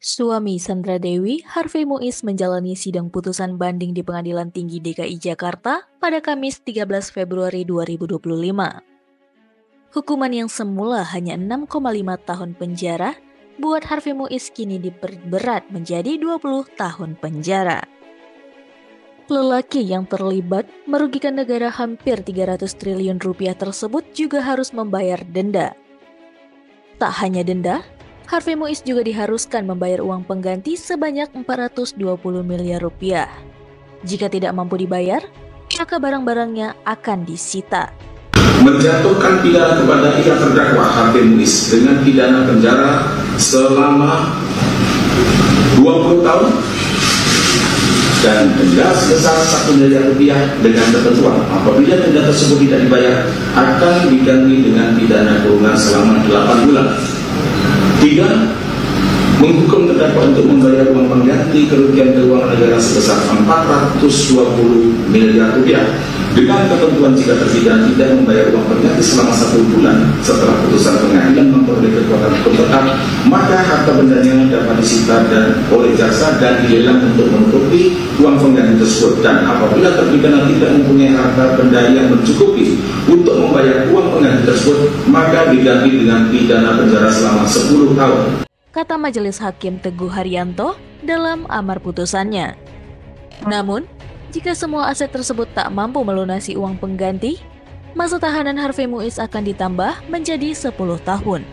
Suami Sandra Dewi, Harvey Muiz menjalani sidang putusan banding di Pengadilan Tinggi DKI Jakarta pada Kamis 13 Februari 2025. Hukuman yang semula hanya 6,5 tahun penjara, buat Harvey Muiz kini diperberat menjadi 20 tahun penjara. Lelaki yang terlibat merugikan negara hampir 300 triliun rupiah tersebut juga harus membayar denda. Tak hanya denda, Harvey Muiz juga diharuskan membayar uang pengganti sebanyak 420 miliar rupiah. Jika tidak mampu dibayar, maka barang-barangnya akan disita. Menjatuhkan pidana kepada yang terdakwa Harvey Muiz dengan pidana penjara selama 20 tahun dan denda sebesar 1 miliar rupiah dengan ketentuan apabila denda tersebut tidak dibayar akan diganti dengan pidana kurungan selama 8 bulan. 3. Menghukum terdakwa untuk membayar uang pengganti kerugian keuangan negara sebesar 420 miliar rupiah dengan ketentuan jika terpidana tidak membayar uang pengganti selama 1 bulan setelah putusan pengadilan memperoleh kekuatan hukum tetap, maka harta bendanya dapat disita dan oleh jaksa dan dilelang untuk menutupi uang pengganti tersebut. Dan apabila terpidana tidak mempunyai harta benda yang mencukupi untuk membayar uang pengganti tersebut, maka diganti dengan pidana penjara selama 10 tahun. Kata Majelis Hakim Teguh Haryanto dalam amar putusannya. Namun, jika semua aset tersebut tak mampu melunasi uang pengganti, masa tahanan Harvey Muiz akan ditambah menjadi 10 tahun.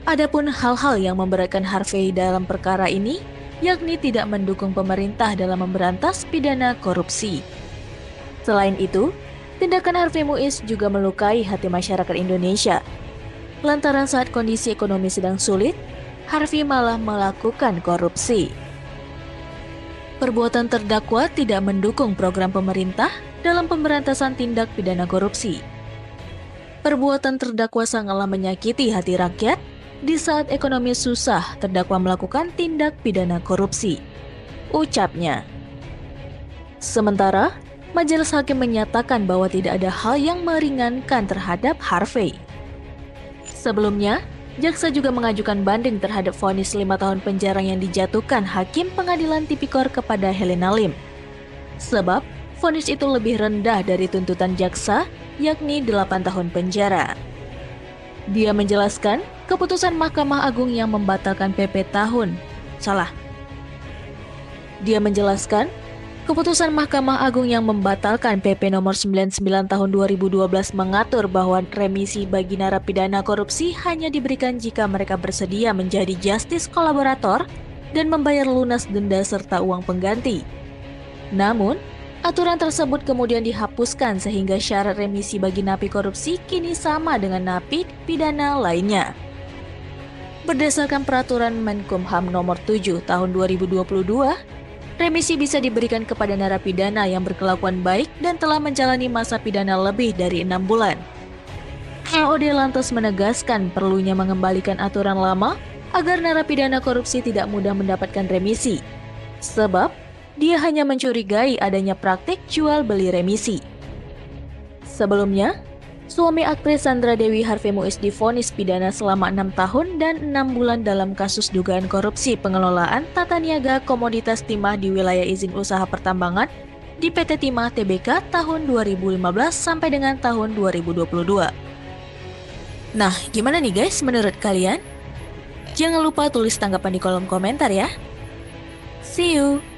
Adapun hal-hal yang memberatkan Harvey dalam perkara ini, yakni tidak mendukung pemerintah dalam memberantas pidana korupsi. Selain itu, tindakan Harvey Muiz juga melukai hati masyarakat Indonesia. Lantaran saat kondisi ekonomi sedang sulit, Harvey malah melakukan korupsi. Perbuatan terdakwa tidak mendukung program pemerintah dalam pemberantasan tindak pidana korupsi. Perbuatan terdakwa sangatlah menyakiti hati rakyat di saat ekonomi susah terdakwa melakukan tindak pidana korupsi, ucapnya. Sementara, Majelis Hakim menyatakan bahwa tidak ada hal yang meringankan terhadap Harvey. Sebelumnya, jaksa juga mengajukan banding terhadap vonis 5 tahun penjara yang dijatuhkan Hakim Pengadilan Tipikor kepada Helena Lim. Sebab, vonis itu lebih rendah dari tuntutan jaksa, yakni 8 tahun penjara. Dia menjelaskan keputusan Mahkamah Agung yang membatalkan Keputusan Mahkamah Agung yang membatalkan PP nomor 99 tahun 2012 mengatur bahwa remisi bagi narapidana korupsi hanya diberikan jika mereka bersedia menjadi justice kolaborator dan membayar lunas denda serta uang pengganti. Namun, aturan tersebut kemudian dihapuskan sehingga syarat remisi bagi napi korupsi kini sama dengan napi pidana lainnya. Berdasarkan peraturan Menkumham nomor 7 tahun 2022, remisi bisa diberikan kepada narapidana yang berkelakuan baik dan telah menjalani masa pidana lebih dari 6 bulan. LOD lantas menegaskan perlunya mengembalikan aturan lama agar narapidana korupsi tidak mudah mendapatkan remisi, sebab dia hanya mencurigai adanya praktik jual beli remisi. Sebelumnya, suami aktris Sandra Dewi, Harvey Muiz, divonis pidana selama 6 tahun dan 6 bulan dalam kasus dugaan korupsi pengelolaan tata niaga komoditas timah di wilayah izin usaha pertambangan di PT Timah Tbk tahun 2015 sampai dengan tahun 2022. Nah, gimana nih guys menurut kalian? Jangan lupa tulis tanggapan di kolom komentar ya. See you!